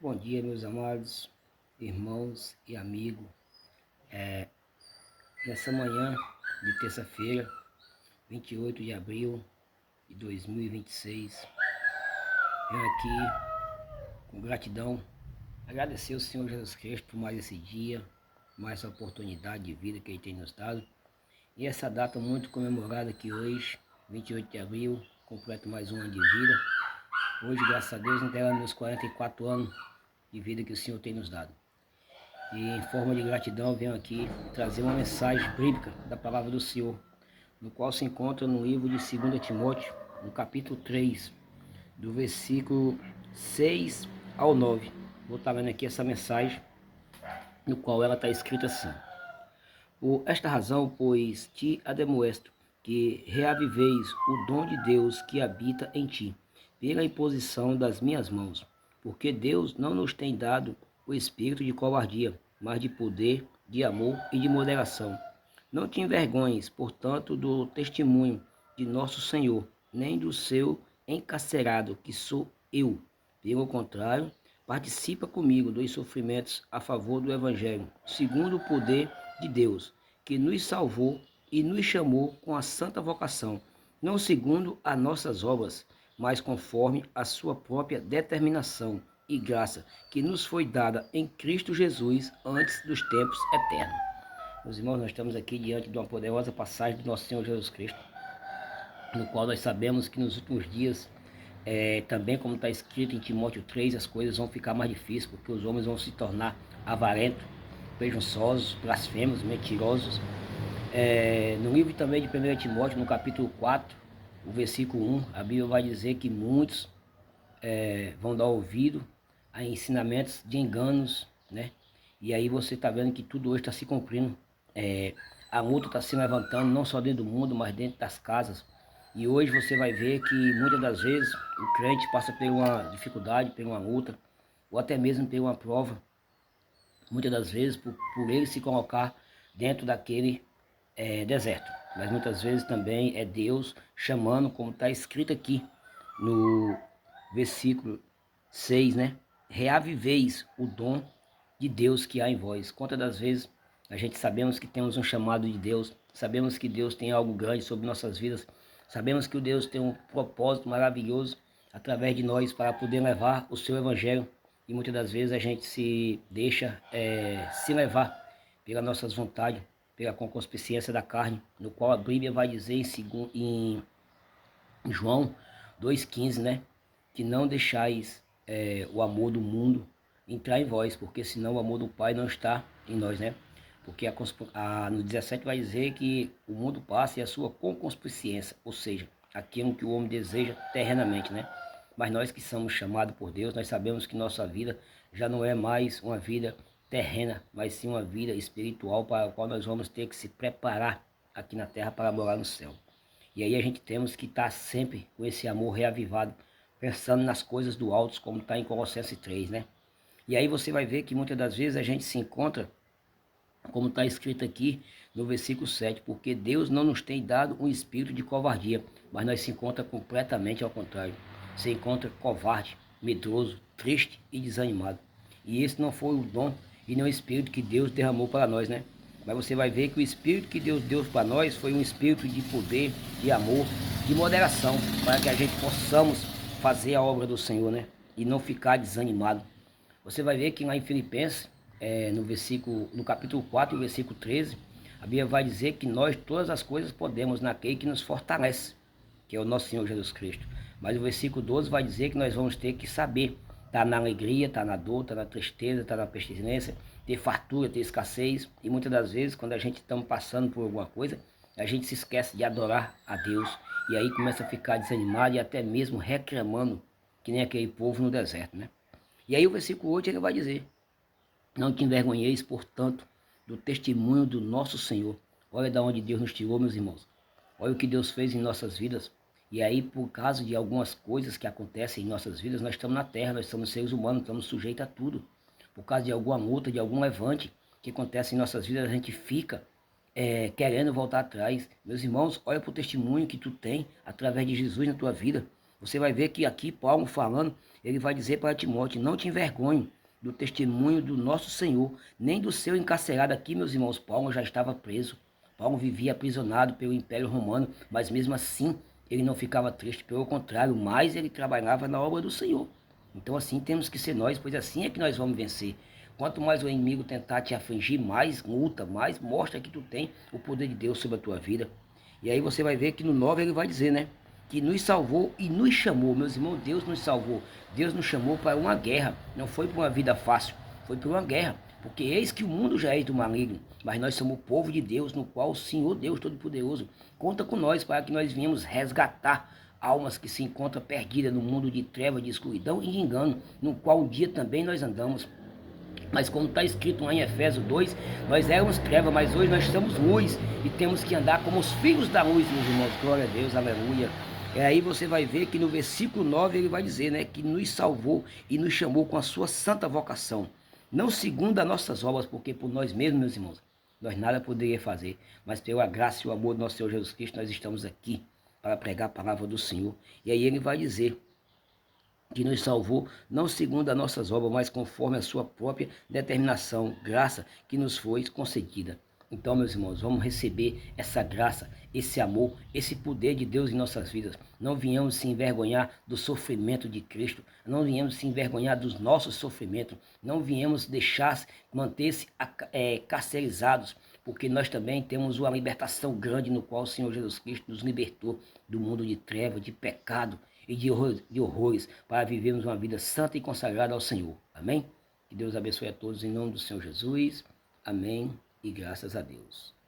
Bom dia, meus amados irmãos e amigos. Nessa manhã de terça-feira, 28 de abril de 2026, venho aqui com gratidão agradecer ao Senhor Jesus Cristo por mais esse dia, mais essa oportunidade de vida que Ele tem nos dado. E essa data muito comemorada que hoje, 28 de abril, completo mais um ano de vida. Hoje, graças a Deus, integrando meus 44 anos de vida que o Senhor tem nos dado. E em forma de gratidão venho aqui trazer uma mensagem bíblica da palavra do Senhor, no qual se encontra no livro de 2 Timóteo, no capítulo 3, do versículo 6 ao 9. Vou estar lendo aqui essa mensagem, no qual ela está escrita assim: Por esta razão, pois, te ademoesto, que reaviveis o dom de Deus que habita em ti, pela imposição das minhas mãos. Porque Deus não nos tem dado o espírito de covardia, mas de poder, de amor e de moderação. Não te envergonhes, portanto, do testemunho de nosso Senhor, nem do seu encarcerado, que sou eu. Pelo contrário, participa comigo dos sofrimentos a favor do Evangelho, segundo o poder de Deus, que nos salvou e nos chamou com a santa vocação, não segundo as nossas obras, mas conforme a sua própria determinação e graça, que nos foi dada em Cristo Jesus antes dos tempos eternos. Meus irmãos, nós estamos aqui diante de uma poderosa passagem do nosso Senhor Jesus Cristo, no qual nós sabemos que nos últimos dias, também como está escrito em Timóteo 3, as coisas vão ficar mais difíceis, porque os homens vão se tornar avarentos, presunçosos, blasfemos, mentirosos. No livro também de 1 Timóteo, no capítulo 4, o versículo 1, a Bíblia vai dizer que muitos vão dar ouvido a ensinamentos de enganos, né? E aí você está vendo que tudo hoje está se cumprindo. A luta está se levantando, não só dentro do mundo, mas dentro das casas. E hoje você vai ver que muitas das vezes o crente passa por uma dificuldade, por uma luta, ou até mesmo por uma prova. Muitas das vezes por ele se colocar dentro daquele deserto. Mas muitas vezes também é Deus chamando, como está escrito aqui no versículo 6, né? Reaviveis o dom de Deus que há em vós. Quantas das vezes a gente sabemos que temos um chamado de Deus, sabemos que Deus tem algo grande sobre nossas vidas, sabemos que o Deus tem um propósito maravilhoso através de nós para poder levar o seu evangelho, e muitas das vezes a gente se deixa se levar pelas nossas vontades, pela concupiscência da carne, no qual a Bíblia vai dizer em João 2,15, né? Que não deixais o amor do mundo entrar em vós, porque senão o amor do Pai não está em nós, né? Porque no 17 vai dizer que o mundo passa e a sua concupiscência, ou seja, aquilo que o homem deseja terrenamente, né? Mas nós que somos chamados por Deus, nós sabemos que nossa vida já não é mais uma vida terrena, mas sim uma vida espiritual para a qual nós vamos ter que se preparar aqui na terra para morar no céu. E aí a gente temos que estar sempre com esse amor reavivado, pensando nas coisas do alto, como está em Colossenses 3, né? E aí você vai ver que muitas das vezes a gente se encontra, como está escrito aqui no versículo 7, porque Deus não nos tem dado um espírito de covardia, mas nós se encontra completamente ao contrário. Se encontra covarde, medroso, triste e desanimado. E esse não foi o dom e nem o espírito que Deus derramou para nós, né? Mas você vai ver que o espírito que Deus deu para nós foi um espírito de poder, de amor, de moderação, para que a gente possamos fazer a obra do Senhor, né? E não ficar desanimado. Você vai ver que lá em Filipenses, no capítulo 4, versículo 13, a Bíblia vai dizer que nós todas as coisas podemos naquele que nos fortalece, que é o nosso Senhor Jesus Cristo. Mas o versículo 12 vai dizer que nós vamos ter que saber estar na alegria, estar na dor, estar na tristeza, estar na pestilência, ter fartura, ter escassez. E muitas das vezes, quando a gente está passando por alguma coisa, a gente se esquece de adorar a Deus. E aí começa a ficar desanimado e até mesmo reclamando, que nem aquele povo no deserto, né? E aí o versículo 8 ele vai dizer: Não te envergonheis, portanto, do testemunho do nosso Senhor. Olha de onde Deus nos tirou, meus irmãos. Olha o que Deus fez em nossas vidas. E aí, por causa de algumas coisas que acontecem em nossas vidas, nós estamos na terra, nós somos seres humanos, estamos sujeitos a tudo. Por causa de alguma luta, de algum levante que acontece em nossas vidas, a gente fica querendo voltar atrás. Meus irmãos, olha para o testemunho que tu tem através de Jesus na tua vida. Você vai ver que aqui Paulo falando, ele vai dizer para Timóteo, não te envergonhe do testemunho do nosso Senhor, nem do seu encarcerado. Aqui, meus irmãos, Paulo já estava preso. Paulo vivia aprisionado pelo Império Romano, mas mesmo assim ele não ficava triste, pelo contrário, mais ele trabalhava na obra do Senhor. Então assim temos que ser nós, pois assim é que nós vamos vencer. Quanto mais o inimigo tentar te afligir, mais luta, mais mostra que tu tem o poder de Deus sobre a tua vida. E aí você vai ver que no 9 ele vai dizer, né? Que nos salvou e nos chamou. Meus irmãos, Deus nos salvou. Deus nos chamou para uma guerra. Não foi para uma vida fácil, foi para uma guerra. Porque eis que o mundo já é do maligno, mas nós somos o povo de Deus, no qual o Senhor Deus Todo-Poderoso conta com nós para que nós venhamos resgatar almas que se encontram perdidas no mundo de trevas, de escuridão e de engano, no qual um dia também nós andamos. Mas como está escrito lá em Efésios 2, nós éramos trevas, mas hoje nós somos luz e temos que andar como os filhos da luz, meus irmãos. Glória a Deus, aleluia. E aí você vai ver que no versículo 9 ele vai dizer, né, que nos salvou e nos chamou com a sua santa vocação. Não segundo as nossas obras, porque por nós mesmos, meus irmãos, nós nada poderíamos fazer, mas pela graça e o amor do nosso Senhor Jesus Cristo, nós estamos aqui para pregar a palavra do Senhor. E aí ele vai dizer que nos salvou, não segundo as nossas obras, mas conforme a sua própria determinação, graça que nos foi concedida. Então, meus irmãos, vamos receber essa graça, esse amor, esse poder de Deus em nossas vidas. Não venhamos se envergonhar do sofrimento de Cristo, não venhamos se envergonhar dos nossos sofrimentos, não venhamos deixar manter-se carcerizados, porque nós também temos uma libertação grande no qual o Senhor Jesus Cristo nos libertou do mundo de trevas, de pecado e de horrores, para vivermos uma vida santa e consagrada ao Senhor. Amém? Que Deus abençoe a todos em nome do Senhor Jesus. Amém e graças a Deus.